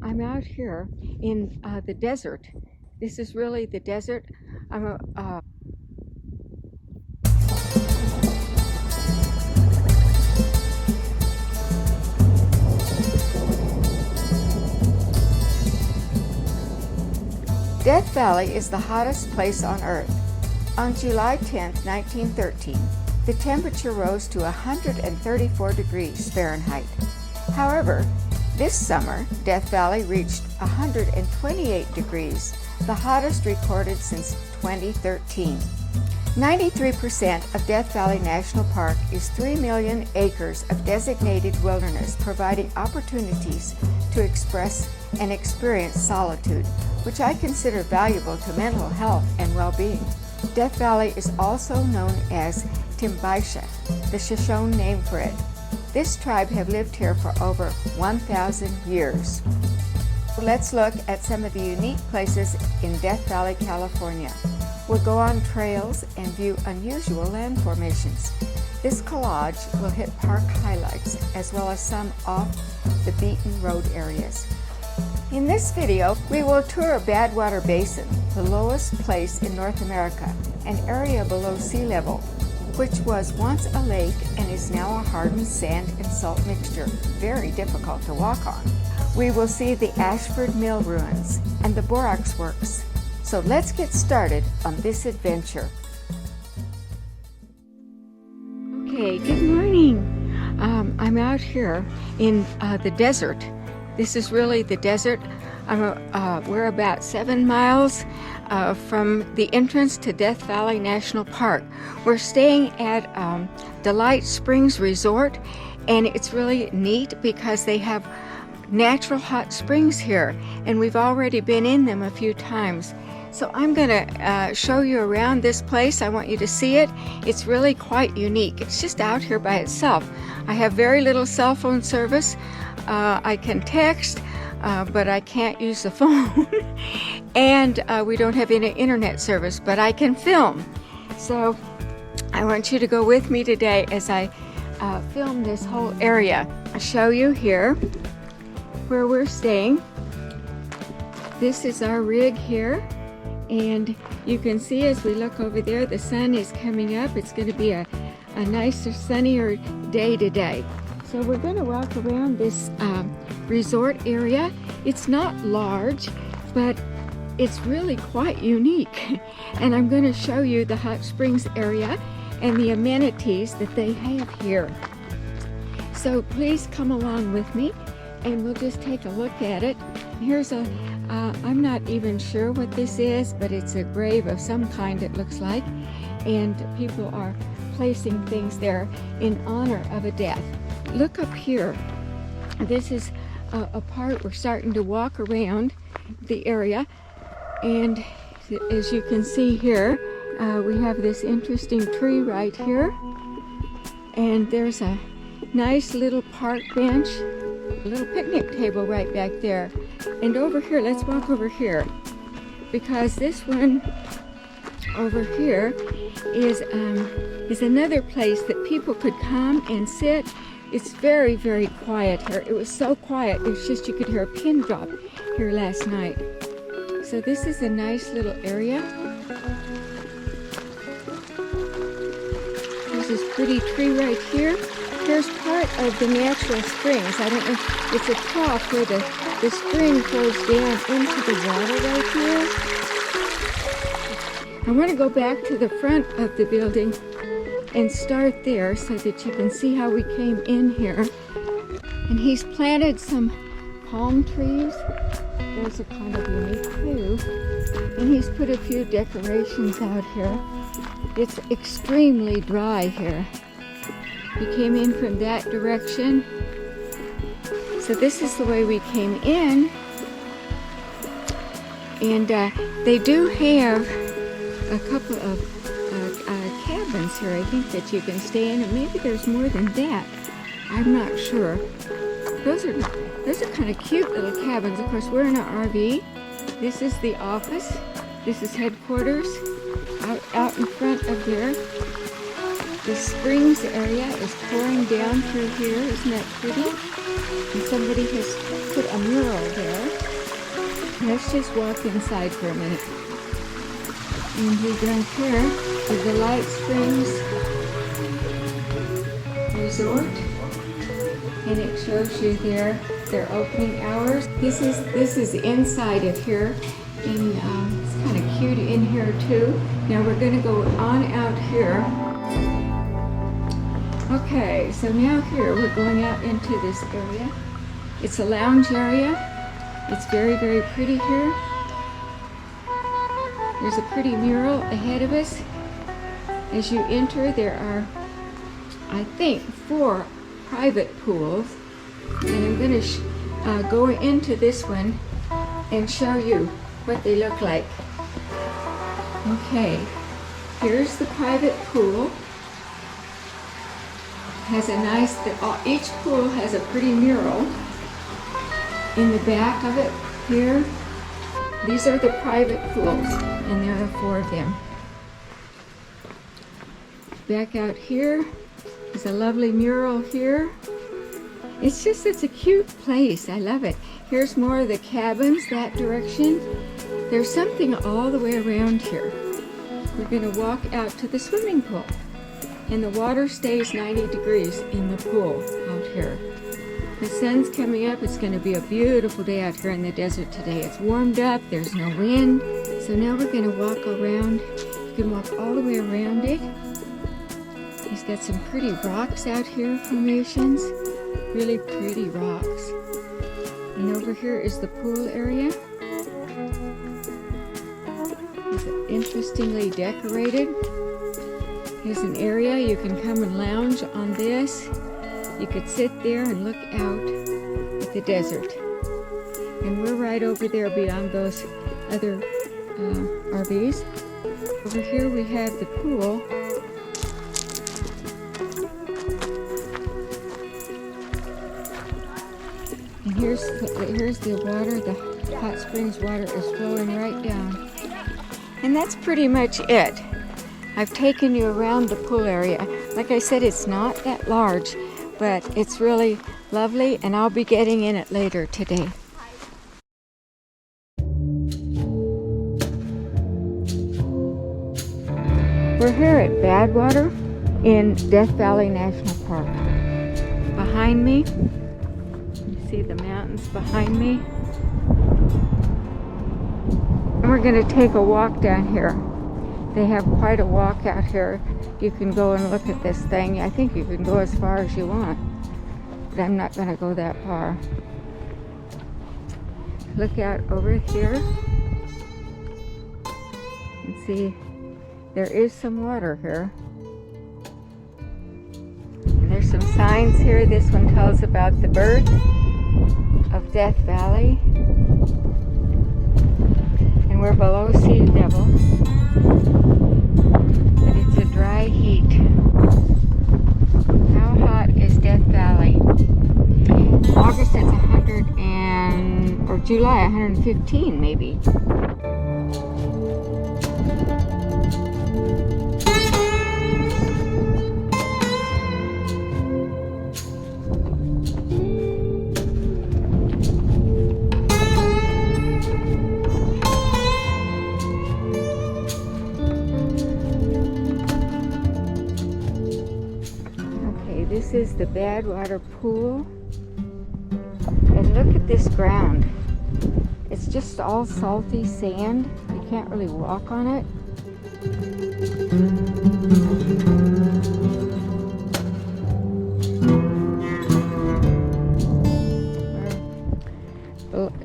I'm out here in the desert. This is really the desert. Death Valley is the hottest place on Earth. On July 10, 1913, the temperature rose to 134 degrees Fahrenheit. However, this summer, Death Valley reached 128 degrees, the hottest recorded since 2013. 93% of Death Valley National Park is 3 million acres of designated wilderness, providing opportunities to express and experience solitude, which I consider valuable to mental health and well-being. Death Valley is also known as Timbaisha, the Shoshone name for it. This tribe have lived here for over 1,000 years. Let's look at some of the unique places in Death Valley, California. We'll go on trails and view unusual land formations. This collage will hit park highlights as well as some off the beaten road areas. In this video, we will tour Badwater Basin, the lowest place in North America, an area below sea level, which was once a lake and is now a hardened sand and salt mixture, very difficult to walk on. We will see the Ashford Mill ruins and the borax works. So let's get started on this adventure. Okay, good morning. I'm out here in the desert. This is really the desert. We're about 7 miles from the entrance to Death Valley National Park. We're staying at Delight Springs Resort, and it's really neat because they have natural hot springs here, and we've already been in them a few times. So I'm going to show you around this place. I want you to see it. It's really quite unique. It's just out here by itself. I have very little cell phone service. I can text, but I can't use the phone. And we don't have any internet service, but I can film. So I want you to go with me today as I film this whole area. I'll show you here where we're staying. This is our rig here. And you can see as we look over there, the sun is coming up. It's going to be a nicer, sunnier day today. So we're going to walk around this resort area. It's not large, but it's really quite unique. And I'm going to show you the hot springs area and the amenities that they have here. So please come along with me and we'll just take a look at it. Here's I'm not even sure what this is, but it's a grave of some kind, it looks like. And people are placing things there in honor of a death. Look up here. This is a part we're starting to walk around the area. And as you can see here, we have this interesting tree right here. And there's a nice little park bench, a little picnic table right back there. And over here, let's walk over here, because this one over here is another place that people could come and sit. It's very, very quiet here. It was so quiet, it's just you could hear a pin drop here last night. So this is a nice little area. There's this pretty tree right here. Here's part of the natural springs. I don't know, it's a trough where the spring flows down into the water right here. I want to go back to the front of the building and start there so that you can see how we came in here. And he's planted some palm trees. Those are kind of unique too. And he's put a few decorations out here. It's extremely dry here. We came in from that direction. So this is the way we came in. And they do have a couple of cabins here, I think, that you can stay in. And maybe there's more than that. I'm not sure. Those are kind of cute little cabins. Of course, we're in an RV. This is the office. This is headquarters out in front of there. The springs area is pouring down through here. Isn't that pretty? And somebody has put a mural there. Let's just walk inside for a minute. And we go here to the Light Springs Resort. And it shows you there their opening hours. This is inside of here. And it's kind of cute in here too. Now we're going to go on out here. Okay, so now here we're going out into this area. It's a lounge area. It's very, very pretty here. There's a pretty mural ahead of us. As you enter, there are, I think, 4 private pools. And I'm going to go into this one and show you what they look like. Okay, here's the private pool. Has a nice, each pool has a pretty mural in the back of it here. These are the private pools, and there are 4 of them. Back out here is a lovely mural here. It's a cute place. I love it. Here's more of the cabins that direction. There's something all the way around here. We're going to walk out to the swimming pool. And the water stays 90 degrees in the pool out here. The sun's coming up. It's going to be a beautiful day out here in the desert today. It's warmed up. There's no wind. So now we're going to walk around. You can walk all the way around it. He's got some pretty rocks out here, formations. Really pretty rocks. And over here is the pool area. It's interestingly decorated. Here's an area you can come and lounge on this. You could sit there and look out at the desert. And we're right over there beyond those other RVs. Over here we have the pool. And here's the water. The hot springs water is flowing right down. And that's pretty much it. I've taken you around the pool area. Like I said, it's not that large, but it's really lovely, and I'll be getting in it later today. We're here at Badwater in Death Valley National Park. Behind me, you see the mountains behind me. And we're going to take a walk down here. They have quite a walk out here. You can go and look at this thing. I think you can go as far as you want, but I'm not going to go that far. Look out over here and see there is some water here. And there's some signs here. This one tells about the birth of Death Valley. And we're below sea level. But it's a dry heat. How hot is Death Valley? August it's 100 and, or July 115 maybe. This is the Badwater Pool, and look at this ground. It's just all salty sand. You can't really walk on it.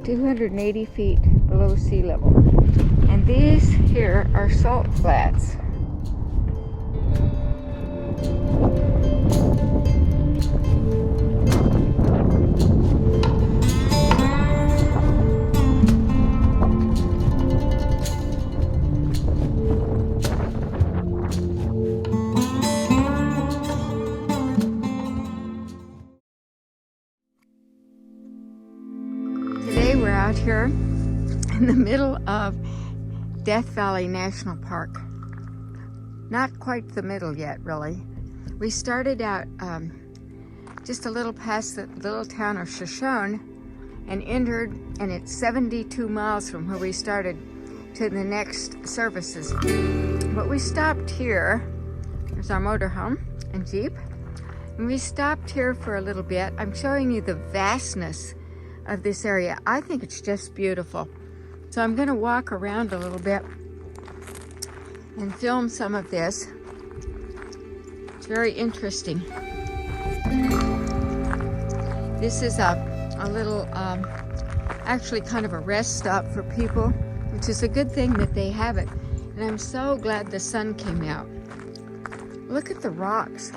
280 feet below sea level. And these here are salt flats. We're out here in the middle of Death Valley National Park. Not quite the middle yet, really. We started out just a little past the little town of Shoshone and entered, and it's 72 miles from where we started to the next services. But we stopped here. There's our motorhome and Jeep. And we stopped here for a little bit. I'm showing you the vastness of this area. I think it's just beautiful. So I'm gonna walk around a little bit and film some of this. It's very interesting. This is a little, actually kind of a rest stop for people, which is a good thing that they have it. And I'm so glad the sun came out. Look at the rocks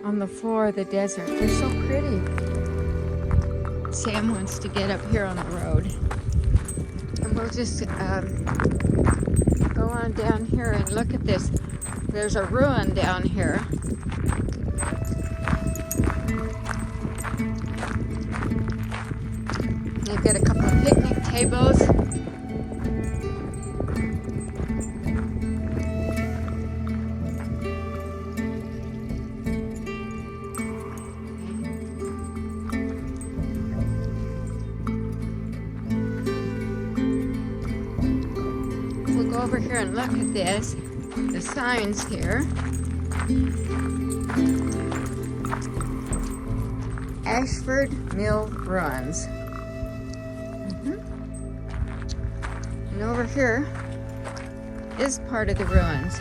on the floor of the desert. They're so pretty. Sam wants to get up here on the road. And we'll just go on down here and look at this. There's a ruin down here. They've got a couple of picnic tables. We'll go over here and look at this. The signs here. Ashford Mill Ruins. And over here is part of the ruins.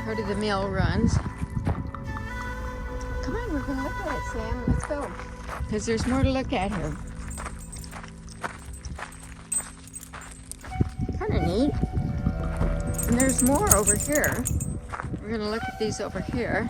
Part of the mill runs. Come on, we're gonna look at it, Sam. Let's go. Because there's more to look at here. Kind of neat. And there's more over here. We're gonna look at these over here.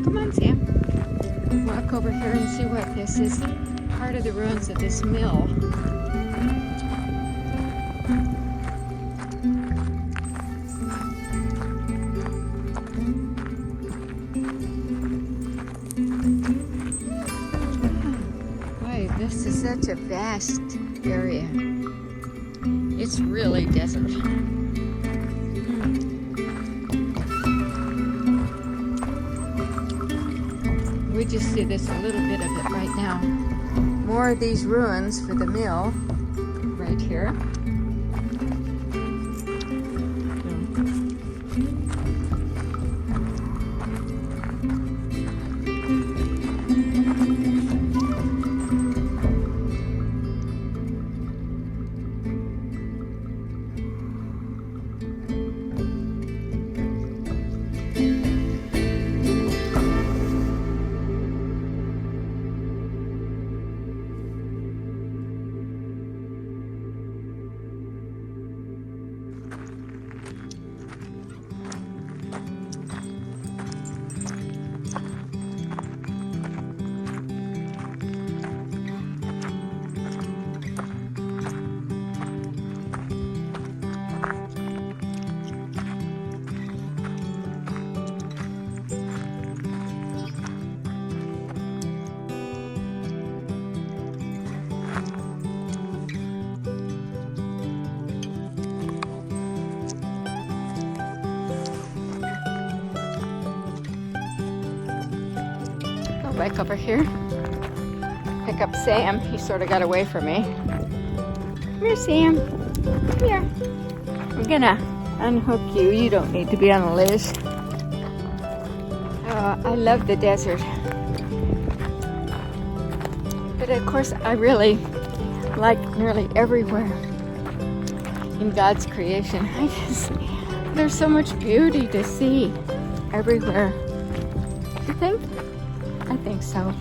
Come on, Sam. Walk over here and see what this is. Part of the ruins of this mill. Boy, this is such a vast area. It's really desert. We just see this a little bit of it right now. More of these ruins for the mill right here. Back over here, pick up Sam. He sort of got away from me. Come here, Sam. Come here. I'm gonna unhook you. You don't need to be on a leash. I love the desert. But of course, I really like nearly everywhere in God's creation. There's so much beauty to see everywhere. You think? I think so.